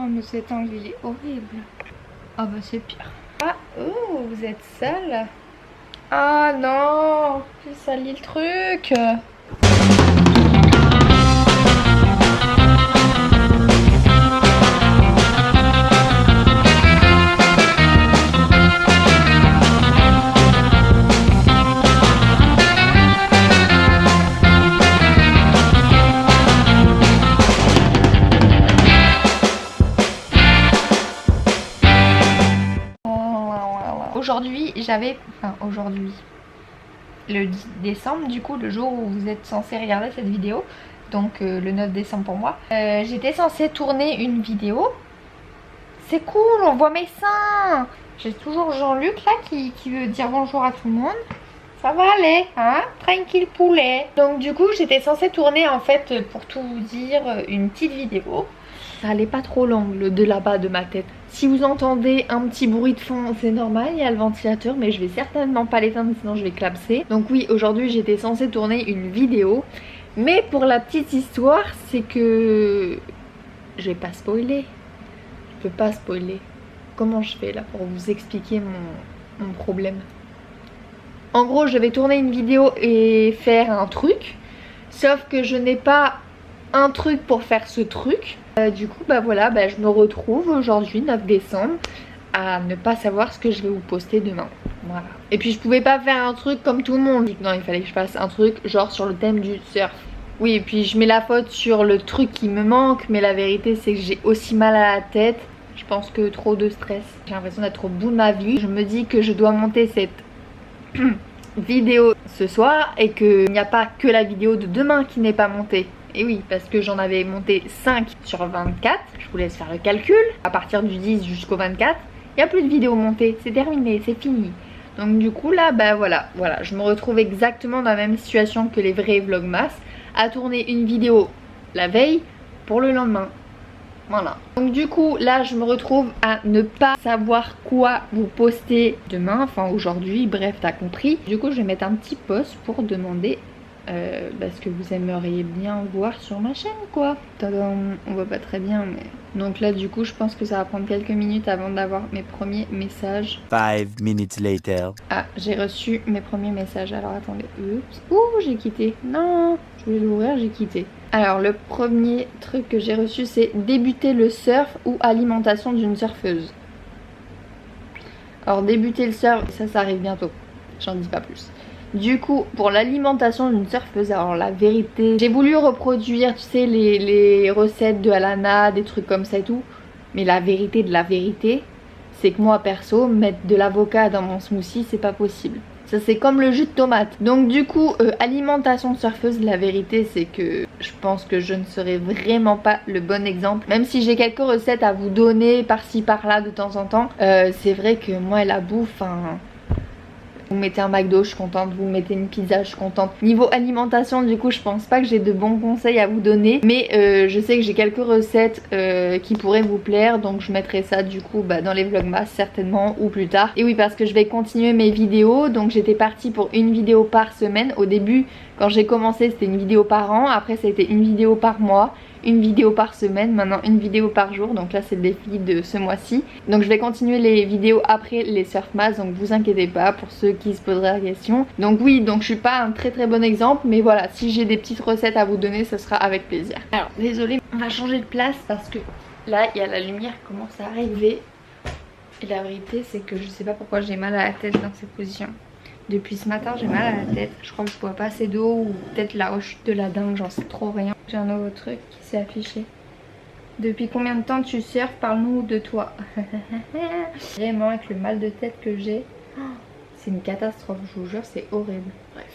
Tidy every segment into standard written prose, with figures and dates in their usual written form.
Oh mais cet angle il est horrible. Ah bah c'est pire. Ah oh vous êtes sale. Ah non, j'ai sali le truc. Aujourd'hui, aujourd'hui, le 10 décembre, du coup, le jour où vous êtes censé regarder cette vidéo, donc le 9 décembre pour moi, j'étais censée tourner une vidéo. C'est cool, on voit mes seins. J'ai toujours Jean-Luc là qui veut dire bonjour à tout le monde. Ça va aller, hein? Tranquille poulet. Donc du coup, j'étais censée tourner en fait, pour tout vous dire, une petite vidéo. Ça allait pas trop l'angle de là-bas de ma tête. Si vous entendez un petit bruit de fond, c'est normal, il y a le ventilateur, mais je vais certainement pas l'éteindre sinon je vais clapser. Donc oui, aujourd'hui j'étais censée tourner une vidéo. Mais pour la petite histoire, c'est que je vais pas spoiler. Je peux pas spoiler. Comment je fais là pour vous expliquer mon problème? En gros, je vais tourner une vidéo et faire un truc. Sauf que je n'ai pas un truc pour faire ce truc. Du coup bah voilà, je me retrouve aujourd'hui 9 décembre à ne pas savoir ce que je vais vous poster demain. Voilà. Et puis je pouvais pas faire un truc comme tout le monde. Non, il fallait que je fasse un truc genre sur le thème du surf. Oui, et puis je mets la faute sur le truc qui me manque, mais la vérité c'est que j'ai aussi mal à la tête. Je pense que trop de stress. J'ai l'impression d'être au bout de ma vie. Je me dis que je dois monter cette vidéo ce soir et qu'il n'y a pas que la vidéo de demain qui n'est pas montée. Et oui, parce que j'en avais monté 5 sur 24. Je vous laisse faire le calcul. À partir du 10 jusqu'au 24, il n'y a plus de vidéos montées. C'est terminé, c'est fini. Donc du coup là, voilà, je me retrouve exactement dans la même situation que les vrais vlogmas, à tourner une vidéo la veille pour le lendemain. Voilà. Donc du coup là je me retrouve à ne pas savoir quoi vous poster demain, enfin aujourd'hui, bref t'as compris. Du coup je vais mettre un petit post pour demander ce que vous aimeriez bien voir sur ma chaîne quoi. Tadam, on voit pas très bien mais... Donc là du coup je pense que ça va prendre quelques minutes avant d'avoir mes premiers messages. 5 minutes later. Ah, j'ai reçu mes premiers messages, alors attendez. Oups. Ouh, j'ai quitté. Non, je voulais l'ouvrir, j'ai quitté. Alors le premier truc que j'ai reçu c'est débuter le surf ou alimentation d'une surfeuse. Alors débuter le surf, ça arrive bientôt. J'en dis pas plus. Du coup, pour l'alimentation d'une surfeuse, alors la vérité, j'ai voulu reproduire, tu sais, les recettes de Alana, des trucs comme ça et tout. Mais la vérité de la vérité, c'est que moi perso, mettre de l'avocat dans mon smoothie, c'est pas possible. Ça c'est comme le jus de tomate. Donc du coup, alimentation de surfeuse, la vérité c'est que je pense que je ne serai vraiment pas le bon exemple. Même si j'ai quelques recettes à vous donner par-ci par-là de temps en temps, c'est vrai que moi la bouffe, vous mettez un McDo, je suis contente. Vous mettez une pizza, je suis contente. Niveau alimentation, du coup, je pense pas que j'ai de bons conseils à vous donner. Mais je sais que j'ai quelques recettes qui pourraient vous plaire. Donc je mettrai ça du coup dans les vlogmas certainement ou plus tard. Et oui, parce que je vais continuer mes vidéos. Donc j'étais partie pour une vidéo par semaine. Au début, quand j'ai commencé, c'était une vidéo par an. Après, ça a été une vidéo par mois, une vidéo par semaine, maintenant une vidéo par jour. Donc là c'est le défi de ce mois-ci. Donc je vais continuer les vidéos après les surfmas, donc vous inquiétez pas pour ceux qui se poseraient la question. Donc oui, donc je suis pas un très bon exemple, mais voilà, si j'ai des petites recettes à vous donner, ce sera avec plaisir. Alors désolée, on va changer de place parce que là il y a la lumière qui commence à arriver. Et la vérité c'est que je sais pas pourquoi j'ai mal à la tête dans cette position. Depuis ce matin j'ai mal à la tête, je crois que je bois pas assez d'eau ou peut-être la rechute de la dingue, j'en sais trop rien. J'ai un nouveau truc qui s'est affiché. Depuis combien de temps tu surfes? Parle-nous de toi. Vraiment avec le mal de tête que j'ai, c'est une catastrophe, je vous jure, c'est horrible. Bref.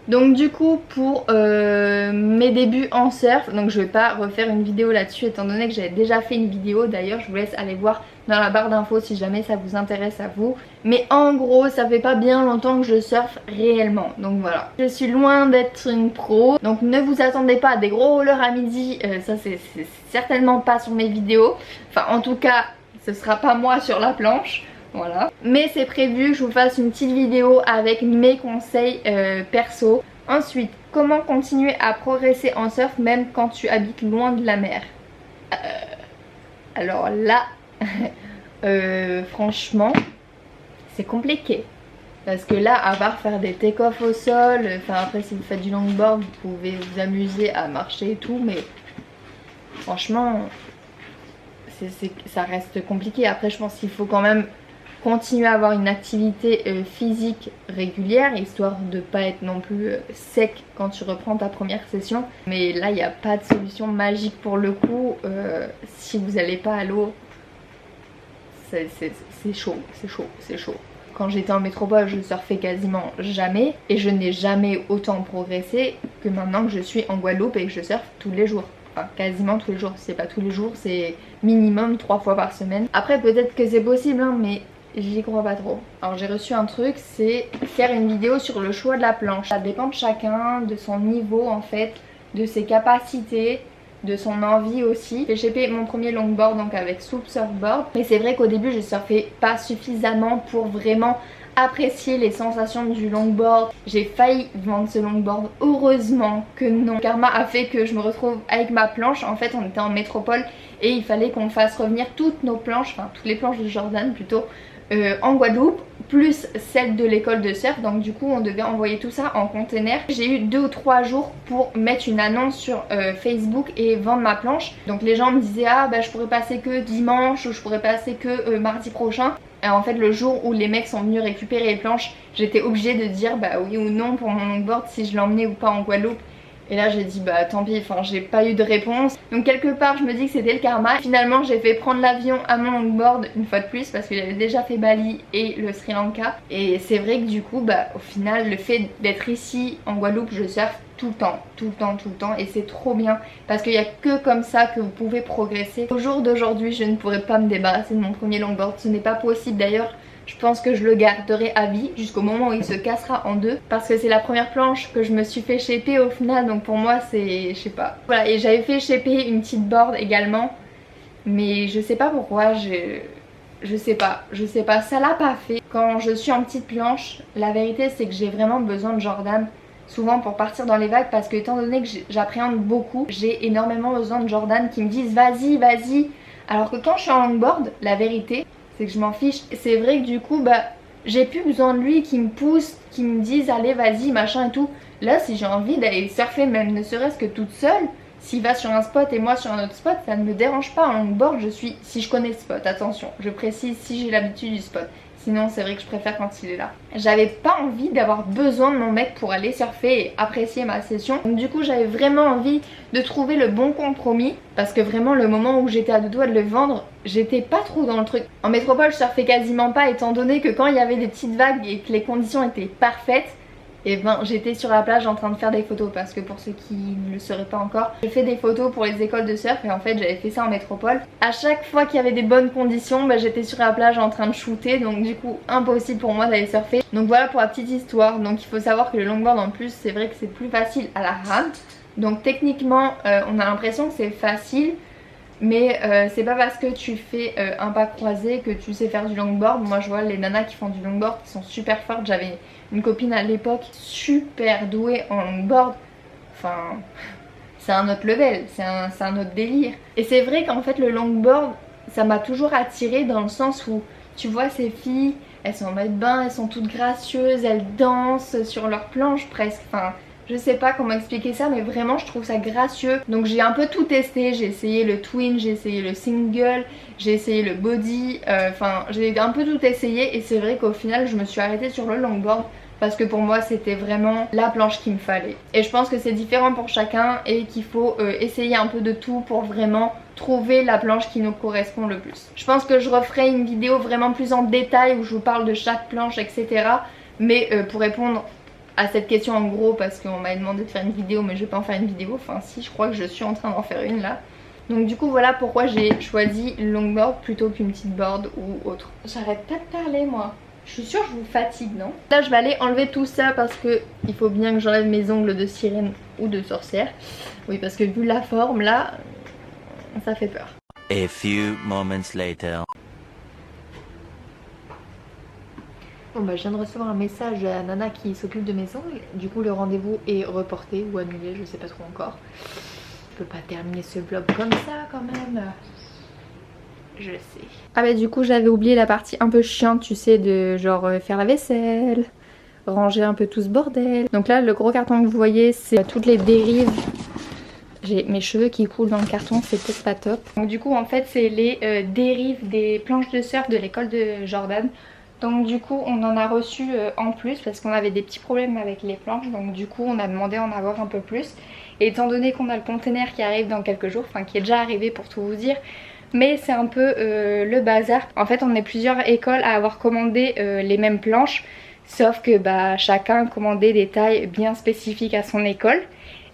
Donc du coup pour mes débuts en surf, donc je vais pas refaire une vidéo là-dessus étant donné que j'avais déjà fait une vidéo. D'ailleurs je vous laisse aller voir dans la barre d'infos si jamais ça vous intéresse à vous. Mais en gros ça fait pas bien longtemps que je surfe réellement, donc voilà. Je suis loin d'être une pro, donc ne vous attendez pas à des gros rollers à midi, ça c'est certainement pas sur mes vidéos. Enfin en tout cas ce sera pas moi sur la planche. Voilà. Mais c'est prévu que je vous fasse une petite vidéo avec mes conseils perso. Ensuite, comment continuer à progresser en surf même quand tu habites loin de la mer? Alors là, franchement, c'est compliqué. Parce que là, à part faire des take-off au sol, enfin après si vous faites du longboard, vous pouvez vous amuser à marcher et tout, mais franchement, ça reste compliqué. Après je pense qu'il faut quand même continuer à avoir une activité physique régulière, histoire de pas être non plus sec quand tu reprends ta première session. Mais là, il n'y a pas de solution magique pour le coup. Si vous n'allez pas à l'eau, c'est chaud, c'est chaud, c'est chaud. Quand j'étais en métropole, je surfais quasiment jamais et je n'ai jamais autant progressé que maintenant que je suis en Guadeloupe et que je surfe tous les jours. Enfin, quasiment tous les jours, c'est pas tous les jours, c'est minimum 3 fois par semaine. Après peut-être que c'est possible hein, mais j'y crois pas trop. Alors j'ai reçu un truc, c'est faire une vidéo sur le choix de la planche. Ça dépend de chacun, de son niveau en fait, de ses capacités, de son envie aussi. J'ai chopé mon premier longboard donc avec Swoop Surfboard. Mais c'est vrai qu'au début je surfais pas suffisamment pour vraiment apprécier les sensations du longboard. J'ai failli vendre ce longboard, heureusement que non. Karma a fait que je me retrouve avec ma planche. En fait on était en métropole et il fallait qu'on fasse revenir toutes nos planches, enfin toutes les planches de Jordan plutôt, en Guadeloupe, plus celle de l'école de surf. Donc du coup on devait envoyer tout ça en container. J'ai eu 2 ou 3 jours pour mettre une annonce sur Facebook et vendre ma planche. Donc les gens me disaient ah bah je pourrais passer que dimanche ou je pourrais passer que mardi prochain. Et en fait le jour où les mecs sont venus récupérer les planches, j'étais obligée de dire bah oui ou non pour mon longboard si je l'emmenais ou pas en Guadeloupe. Et là j'ai dit bah tant pis, enfin j'ai pas eu de réponse. Donc quelque part je me dis que c'était le karma. Finalement j'ai fait prendre l'avion à mon longboard une fois de plus parce qu'il avait déjà fait Bali et le Sri Lanka. Et c'est vrai que du coup bah au final le fait d'être ici en Guadeloupe je surfe tout le temps, tout le temps, tout le temps. Et c'est trop bien parce qu'il n'y a que comme ça que vous pouvez progresser. Au jour d'aujourd'hui je ne pourrais pas me débarrasser de mon premier longboard, ce n'est pas possible d'ailleurs. Je pense que je le garderai à vie jusqu'au moment où il se cassera en deux parce que c'est la première planche que je me suis fait shaper au final, donc pour moi c'est, je sais pas. Voilà, et j'avais fait shaper une petite board également mais je sais pas pourquoi, je sais pas, ça l'a pas fait. Quand je suis en petite planche, la vérité c'est que j'ai vraiment besoin de Jordan souvent pour partir dans les vagues parce que étant donné que j'appréhende beaucoup, j'ai énormément besoin de Jordan qui me disent vas-y, vas-y. Alors que quand je suis en longboard, la vérité c'est que je m'en fiche. C'est vrai que du coup bah j'ai plus besoin de lui qui me pousse, qui me dise allez vas-y machin et tout. Là si j'ai envie d'aller surfer même ne serait-ce que toute seule, s'il va sur un spot et moi sur un autre spot, ça ne me dérange pas. En longboard je suis, si je connais le spot, attention, je précise si j'ai l'habitude du spot. Sinon c'est vrai que je préfère quand il est là. J'avais pas envie d'avoir besoin de mon mec pour aller surfer et apprécier ma session. Donc du coup j'avais vraiment envie de trouver le bon compromis. Parce que vraiment le moment où j'étais à deux doigts de le vendre, j'étais pas trop dans le truc. En métropole je surfais quasiment pas étant donné que quand il y avait des petites vagues et que les conditions étaient parfaites, et ben j'étais sur la plage en train de faire des photos parce que pour ceux qui ne le sauraient pas encore, je fais des photos pour les écoles de surf et en fait j'avais fait ça en métropole. À chaque fois qu'il y avait des bonnes conditions, bah, j'étais sur la plage en train de shooter, donc du coup impossible pour moi d'aller surfer. Donc voilà pour la petite histoire. Donc il faut savoir que le longboard en plus c'est vrai que c'est plus facile à la rame. Donc techniquement on a l'impression que c'est facile. Mais c'est pas parce que tu fais un pas croisé que tu sais faire du longboard. Moi je vois les nanas qui font du longboard qui sont super fortes. J'avais une copine à l'époque super douée en longboard. Enfin c'est un autre level, c'est un autre délire. Et c'est vrai qu'en fait le longboard ça m'a toujours attirée dans le sens où tu vois ces filles, elles sont en maillot de bain, elles sont toutes gracieuses, elles dansent sur leur planche presque. Enfin je sais pas comment expliquer ça mais vraiment je trouve ça gracieux. Donc j'ai un peu tout testé, j'ai essayé le twin, j'ai essayé le single, j'ai essayé le body, enfin j'ai un peu tout essayé et c'est vrai qu'au final je me suis arrêtée sur le longboard parce que pour moi c'était vraiment la planche qu'il me fallait. Et je pense que c'est différent pour chacun et qu'il faut essayer un peu de tout pour vraiment trouver la planche qui nous correspond le plus. Je pense que je referai une vidéo vraiment plus en détail où je vous parle de chaque planche etc. Mais pour répondre à cette question en gros parce qu'on m'a demandé de faire une vidéo mais je vais pas en faire une vidéo, enfin si je crois que je suis en train d'en faire une là. Donc du coup voilà pourquoi j'ai choisi le longboard plutôt qu'une petite board ou autre. J'arrête pas de parler moi, je suis sûre que je vous fatigue non? Là je vais aller enlever tout ça parce que il faut bien que j'enlève mes ongles de sirène ou de sorcière. Oui parce que vu la forme là, ça fait peur. A few moments later. Bon bah je viens de recevoir un message de la nana qui s'occupe de mes ongles. Du coup le rendez-vous est reporté ou annulé, je sais pas trop encore. Je peux pas terminer ce vlog comme ça quand même. Bon, je vais aller enlever tout ça parce que il faut bien que j'enlève mes ongles de sirène ou de sorcière. Oui parce que vu la forme là, ça fait peur. A few moments later. Bon bah je viens de recevoir un message de la nana qui s'occupe de mes ongles. Du coup le rendez-vous est reporté ou annulé, je sais pas trop encore. Je peux pas terminer ce vlog comme ça quand même. je sais. Ah bah du coup j'avais oublié la partie un peu chiante, tu sais, de genre faire la vaisselle, ranger un peu tout ce bordel. Donc là le gros carton que vous voyez c'est toutes les dérives. J'ai mes cheveux qui coulent dans le carton, c'est peut-être pas top. Donc du coup en fait c'est les dérives des planches de surf de l'école de Jordan. Donc du coup on en a reçu en plus parce qu'on avait des petits problèmes avec les planches. Donc du coup on a demandé à en avoir un peu plus. Et étant donné qu'on a le container qui arrive dans quelques jours, enfin qui est déjà arrivé pour tout vous dire, mais c'est un peu le bazar. En fait on est plusieurs écoles à avoir commandé les mêmes planches, sauf que bah chacun commandait des tailles bien spécifiques à son école.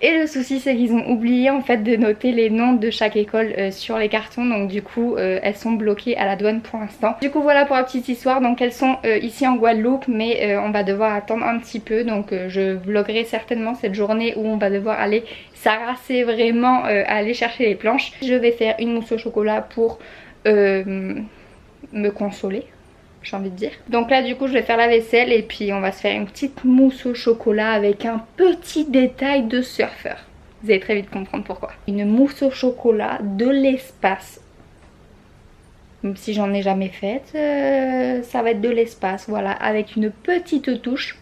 Et le souci c'est qu'ils ont oublié en fait de noter les noms de chaque école sur les cartons, donc du coup elles sont bloquées à la douane pour l'instant. Du coup voilà pour la petite histoire, donc elles sont ici en Guadeloupe mais on va devoir attendre un petit peu, donc je vloggerai certainement cette journée où on va devoir aller s'arraser vraiment à aller chercher les planches. Je vais faire une mousse au chocolat pour me consoler, j'ai envie de dire. Donc là du coup je vais faire la vaisselle et puis on va se faire une petite mousse au chocolat avec un petit détail de surfeur. Vous allez très vite comprendre pourquoi. Une mousse au chocolat de l'espace. Même si j'en ai jamais faite, ça va être de l'espace, voilà, avec une petite touche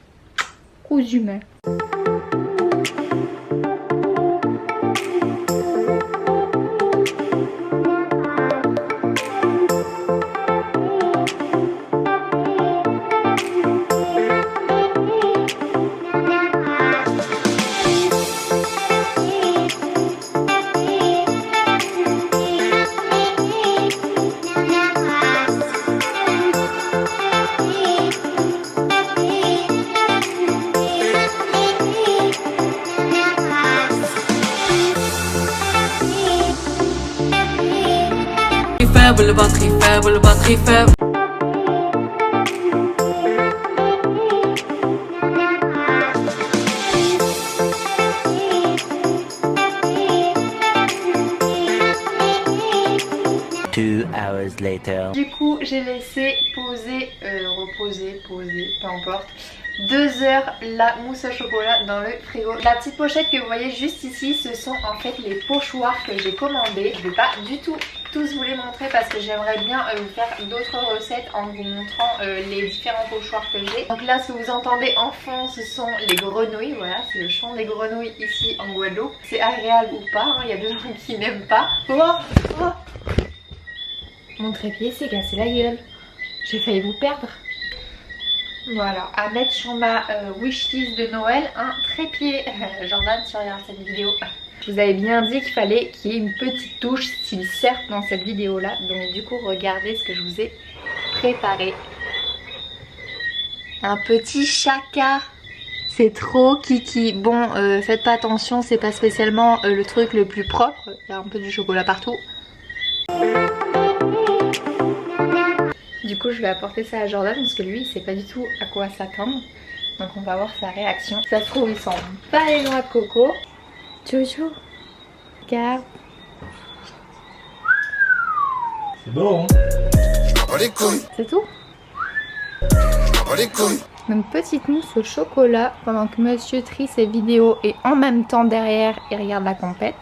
cousu main. faible, batterie faible, batterie faible. Hours later. Du coup j'ai laissé poser, reposer, poser, peu importe, 2 heures la mousse au chocolat dans le frigo. La petite pochette que vous voyez juste ici, ce sont en fait les pochoirs que j'ai commandés. Je vais pas du tout tous vous les montrer parce que j'aimerais bien vous faire d'autres recettes en vous montrant les différents pochoirs que j'ai. Donc là ce que vous entendez en fond ce sont les grenouilles, voilà c'est le chant des grenouilles ici en Guadeloupe. C'est agréable ou pas, hein, il y a des gens qui n'aiment pas. Mon trépied s'est cassé la gueule. J'ai failli vous perdre. Voilà, à mettre sur ma wishlist de Noël, un trépied. Jordan, tu regardes cette vidéo. Je vous avais bien dit qu'il fallait qu'il y ait une petite touche style surf dans cette vidéo là. Donc du coup, regardez ce que je vous ai préparé. Un petit chaka. C'est trop kiki. Bon, faites pas attention, c'est pas spécialement le truc le plus propre. Il y a un peu du chocolat partout. Du coup je vais apporter ça à Jordan parce que lui il sait pas du tout à quoi s'attendre. Donc on va voir sa réaction. Ça se trouve il sent pas les noix de coco. Jojo, regarde. C'est bon hein. C'est tout. Une petite mousse au chocolat pendant que monsieur trie ses vidéos et en même temps derrière il regarde la compète.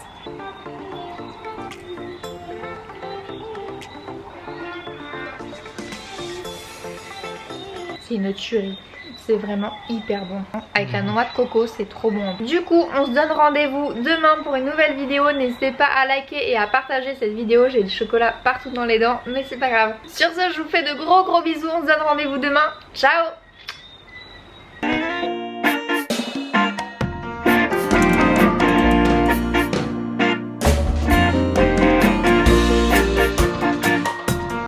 C'est une tuerie, c'est vraiment hyper bon. Avec la noix de coco, c'est trop bon. Du coup, on se donne rendez-vous demain pour une nouvelle vidéo. N'hésitez pas à liker et à partager cette vidéo. J'ai du chocolat partout dans les dents, mais c'est pas grave. Sur ce, je vous fais de gros bisous. On se donne rendez-vous demain. Ciao!